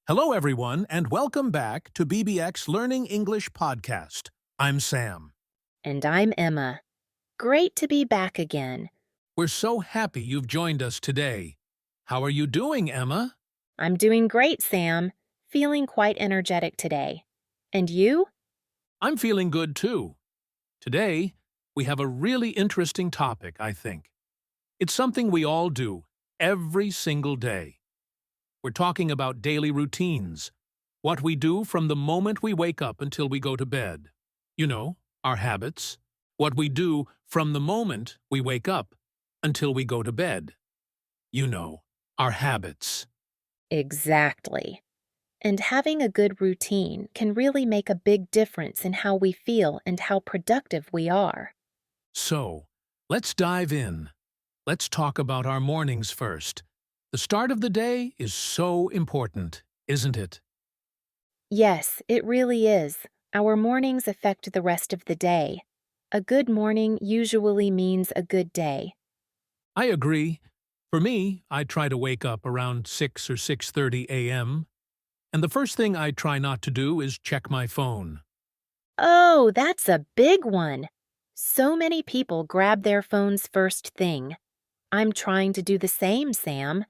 Hello, everyone, and welcome back to BBX Learning English Podcast. I'm Sam. And I'm Emma. Great to be back again. We're so happy you've joined us today. How are you doing, Emma? I'm doing great, Sam. Feeling quite energetic today. And you? I'm feeling good, too. Today, we have a really interesting topic, I think. It's something we all do, every single day. We're talking about daily routines, what we do from the moment we wake up until we go to bed. You know, our habits. What we do from the moment we wake up until we go to bed. You know, our habits. Exactly. And having a good routine can really make a big difference in how we feel and how productive we are. So, let's dive in. Let's talk about our mornings first. The start of the day is so important, isn't it? Yes, it really is. Our mornings affect the rest of the day. A good morning usually means a good day. I agree. For me, I try to wake up around 6 or 6:30 a.m., and the first thing I try not to do is check my phone. Oh, that's a big one. So many people grab their phones first thing. I'm trying to do the same, Sam.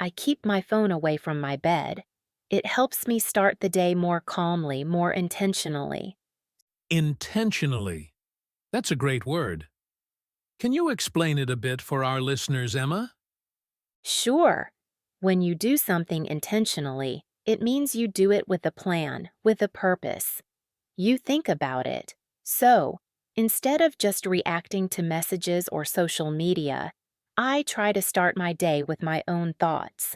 I keep my phone away from my bed. It helps me start the day more calmly, more intentionally. Intentionally. That's a great word. Can you explain it a bit for our listeners, Emma? Sure, when you do something intentionally, it means you do it with a plan, with a purpose. You think about it. So, instead of just reacting to messages or social media, I try to start my day with my own thoughts.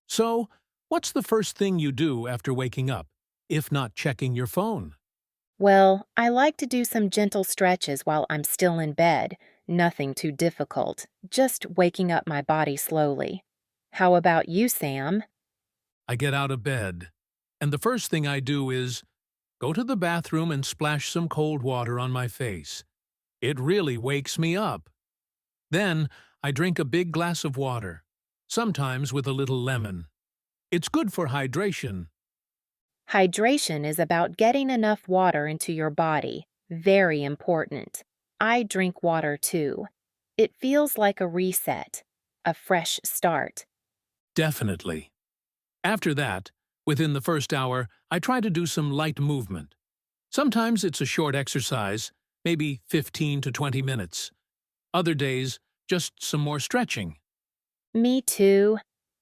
So, what's the first thing you do after waking up, if not checking your phone? Well, I like to do some gentle stretches while I'm still in bed. Nothing too difficult, just waking up my body slowly. How about you, Sam? I get out of bed, and the first thing I do is go to the bathroom and splash some cold water on my face. It really wakes me up. Then, I drink a big glass of water, sometimes with a little lemon. It's good for hydration. Hydration is about getting enough water into your body. Very important. I drink water too. It feels like a reset, a fresh start. Definitely. After that, within the first hour, I try to do some light movement. Sometimes it's a short exercise, maybe 15 to 20 minutes. Other days, just some more stretching. Me too.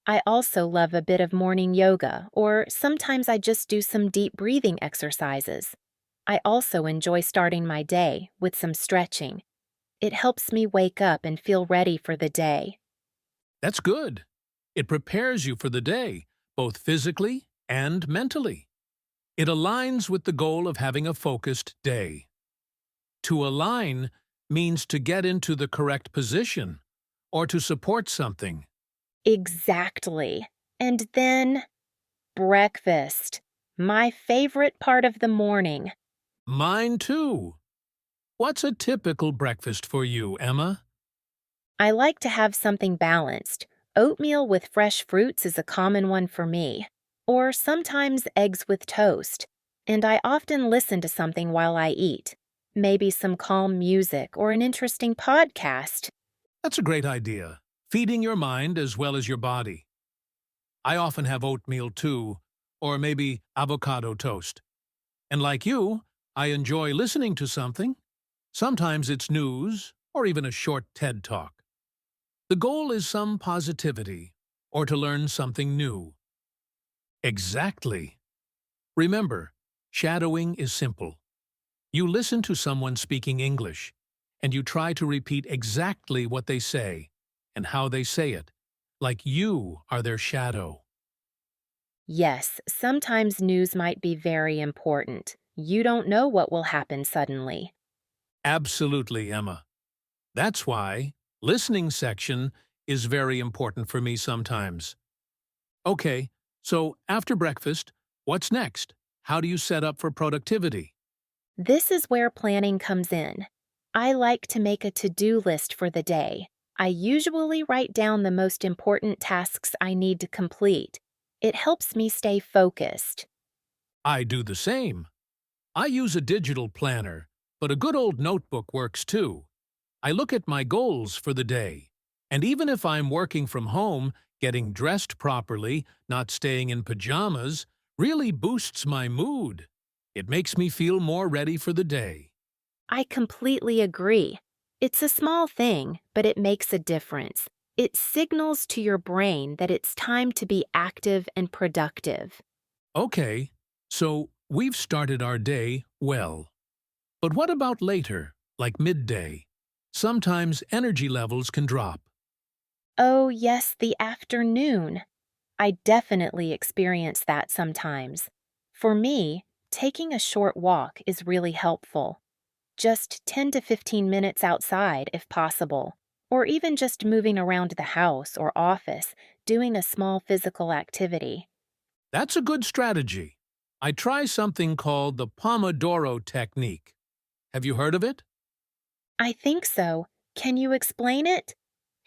I also love a bit of morning yoga, or sometimes I just do some deep breathing exercises. I also enjoy starting my day with some stretching. It helps me wake up and feel ready for the day. That's good. It prepares you for the day, both physically and mentally. It aligns with the goal of having a focused day. To align means to get into the correct position or to support something. Exactly. And then, breakfast. My favorite part of the morning. Mine too. What's a typical breakfast for you, Emma? I like to have something balanced. Oatmeal with fresh fruits is a common one for me. Or sometimes eggs with toast. And I often listen to something while I eat. Maybe some calm music or an interesting podcast. That's a great idea. Feeding your mind as well as your body. I often have oatmeal too, or maybe avocado toast. And like you, I enjoy listening to something. Sometimes it's news, or even a short TED Talk. The goal is some positivity, or to learn something new. Exactly. Remember, shadowing is simple. You listen to someone speaking English, and you try to repeat exactly what they say and how they say it, like you are their shadow. Yes, sometimes news might be very important. You don't know what will happen suddenly. Absolutely, Emma. That's why listening section is very important for me sometimes. Okay, so after breakfast, what's next? How do you set up for productivity? This is where planning comes in. I like to make a to-do list for the day. I usually write down the most important tasks I need to complete. It helps me stay focused. I do the same. I use a digital planner, but a good old notebook works too. I look at my goals for the day. And even if I'm working from home, getting dressed properly, not staying in pajamas, really boosts my mood. It makes me feel more ready for the day. I completely agree. It's a small thing, but it makes a difference. It signals to your brain that it's time to be active and productive. Okay, so we've started our day well. But what about later, like midday? Sometimes energy levels can drop. Oh, yes, the afternoon. I definitely experience that sometimes. For me, taking a short walk is really helpful. Just 10 to 15 minutes outside if possible, or even just moving around the house or office, doing a small physical activity. That's a good strategy. I try something called the Pomodoro technique. Have you heard of it? I think so. Can you explain it?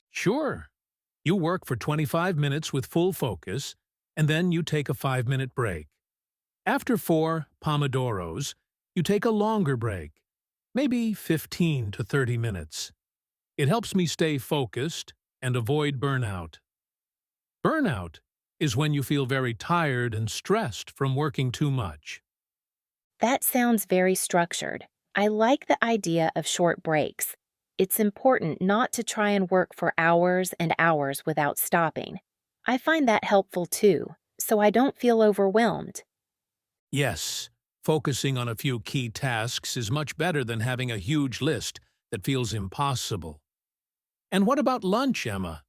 Sure. You work for 25 minutes with full focus, and then you take a 5-minute break. After 4 Pomodoros, you take a longer break, maybe 15 to 30 minutes. It helps me stay focused and avoid burnout. Burnout is when you feel very tired and stressed from working too much. That sounds very structured. I like the idea of short breaks. It's important not to try and work for hours and hours without stopping. I find that helpful too, so I don't feel overwhelmed. Yes, focusing on a few key tasks is much better than having a huge list that feels impossible. And what about lunch, Emma?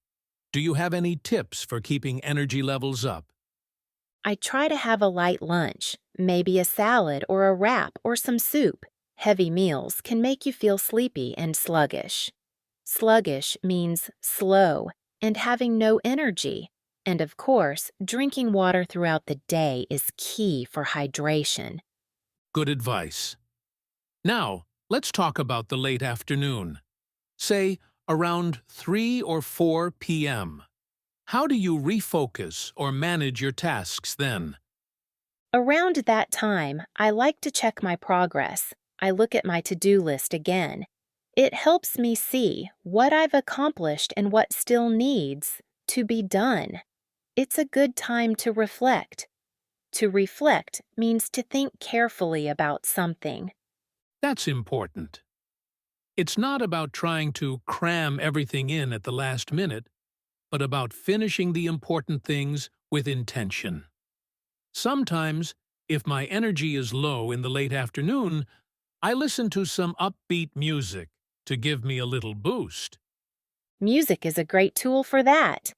Do you have any tips for keeping energy levels up? I try to have a light lunch, maybe a salad or a wrap or some soup. Heavy meals can make you feel sleepy and sluggish. Sluggish means slow and having no energy. And of course, drinking water throughout the day is key for hydration. Good advice. Now, let's talk about the late afternoon. Say, around 3 or 4 p.m. How do you refocus or manage your tasks then? Around that time, I like to check my progress. I look at my to-do list again. It helps me see what I've accomplished and what still needs to be done. It's a good time to reflect. To reflect means to think carefully about something. That's important. It's not about trying to cram everything in at the last minute, but about finishing the important things with intention. Sometimes, if my energy is low in the late afternoon, I listen to some upbeat music to give me a little boost. Music is a great tool for that.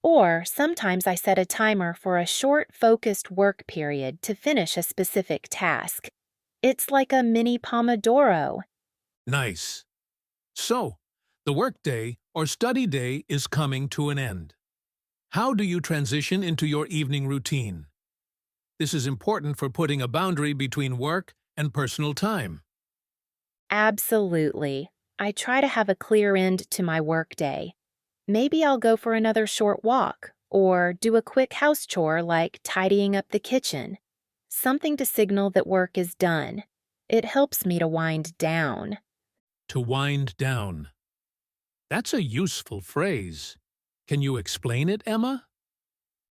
Or sometimes I set a timer for a short, focused work period to finish a specific task. It's like a mini Pomodoro. Nice. So, the workday or study day is coming to an end. How do you transition into your evening routine? This is important for putting a boundary between work and personal time. Absolutely. I try to have a clear end to my workday. Maybe I'll go for another short walk or do a quick house chore like tidying up the kitchen. Something to signal that work is done. It helps me to wind down. To wind down. That's a useful phrase. Can you explain it, Emma?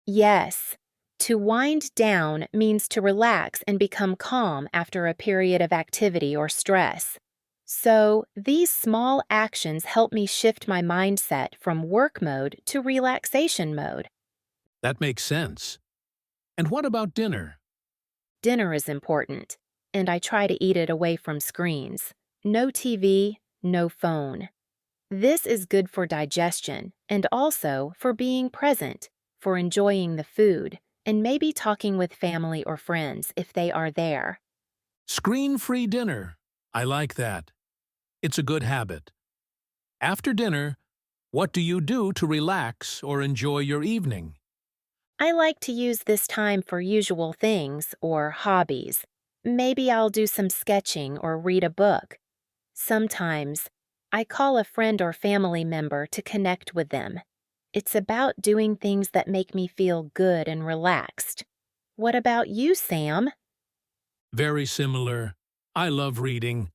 Yes, to wind down means to relax and become calm after a period of activity or stress. So, these small actions help me shift my mindset from work mode to relaxation mode. That makes sense. And what about dinner? Dinner is important, and I try to eat it away from screens. No TV, no phone. This is good for digestion and also for being present, for enjoying the food, and maybe talking with family or friends if they are there. Screen-free dinner. I like that. It's a good habit. After dinner, what do you do to relax or enjoy your evening? I like to use this time for usual things or hobbies. Maybe I'll do some sketching or read a book. Sometimes, I call a friend or family member to connect with them. It's about doing things that make me feel good and relaxed. What about you, Sam? Very similar. I love reading.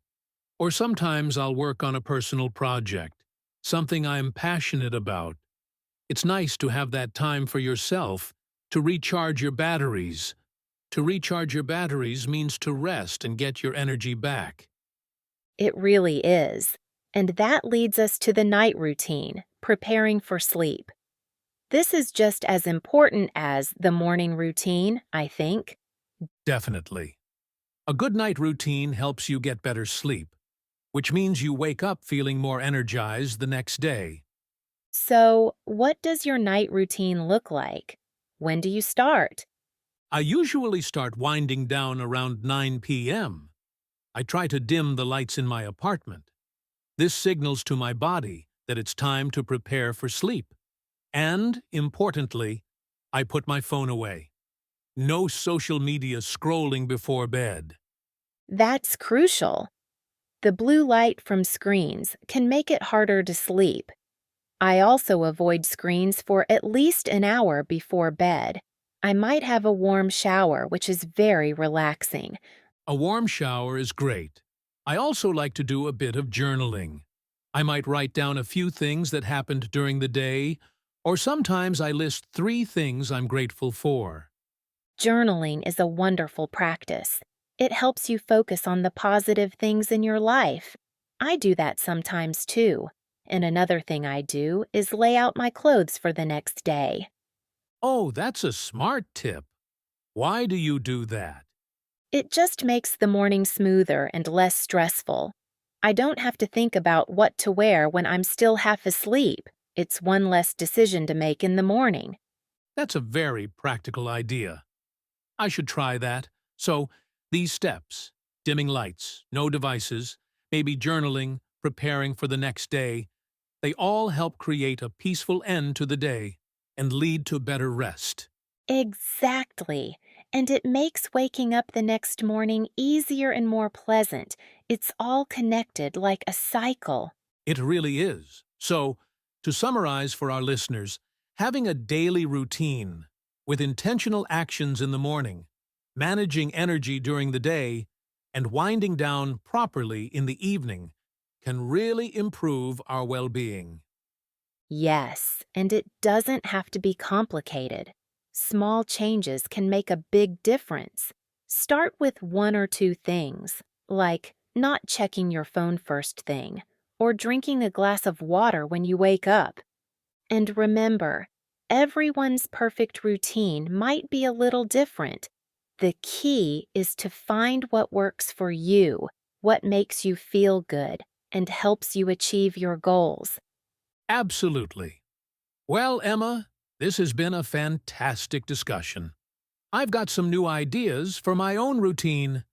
Or sometimes I'll work on a personal project, something I'm passionate about. It's nice to have that time for yourself, to recharge your batteries. To recharge your batteries means to rest and get your energy back. It really is. And that leads us to the night routine, preparing for sleep. This is just as important as the morning routine, I think. Definitely. A good night routine helps you get better sleep, which means you wake up feeling more energized the next day. So, what does your night routine look like? When do you start? I usually start winding down around 9 p.m. I try to dim the lights in my apartment. This signals to my body that it's time to prepare for sleep. And, importantly, I put my phone away. No social media scrolling before bed. That's crucial. The blue light from screens can make it harder to sleep. I also avoid screens for at least an hour before bed. I might have a warm shower, which is very relaxing. A warm shower is great. I also like to do a bit of journaling. I might write down a few things that happened during the day, or sometimes I list 3 things I'm grateful for. Journaling is a wonderful practice. It helps you focus on the positive things in your life. I do that sometimes too. And another thing I do is lay out my clothes for the next day. Oh, that's a smart tip. Why do you do that? It just makes the morning smoother and less stressful. I don't have to think about what to wear when I'm still half asleep. It's one less decision to make in the morning. That's a very practical idea. I should try that. So, these steps, dimming lights, no devices, maybe journaling, preparing for the next day, they all help create a peaceful end to the day and lead to better rest. Exactly. And it makes waking up the next morning easier and more pleasant. It's all connected like a cycle. It really is. So, to summarize for our listeners, having a daily routine with intentional actions in the morning, managing energy during the day, and winding down properly in the evening can really improve our well-being. Yes, and it doesn't have to be complicated. Small changes can make a big difference. Start with 1 or 2 things, like not checking your phone first thing, or drinking a glass of water when you wake up. And remember, everyone's perfect routine might be a little different. The key is to find what works for you, what makes you feel good, and helps you achieve your goals. Absolutely. Well, Emma, this has been a fantastic discussion. I've got some new ideas for my own routine.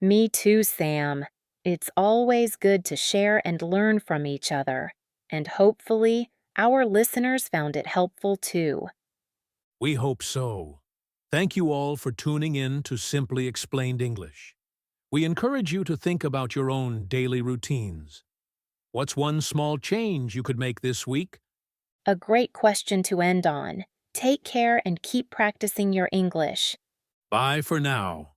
Me too, Sam. It's always good to share and learn from each other. And hopefully, our listeners found it helpful too. We hope so. Thank you all for tuning in to Simply Explained English. We encourage you to think about your own daily routines. What's one small change you could make this week? A great question to end on. Take care and keep practicing your English. Bye for now.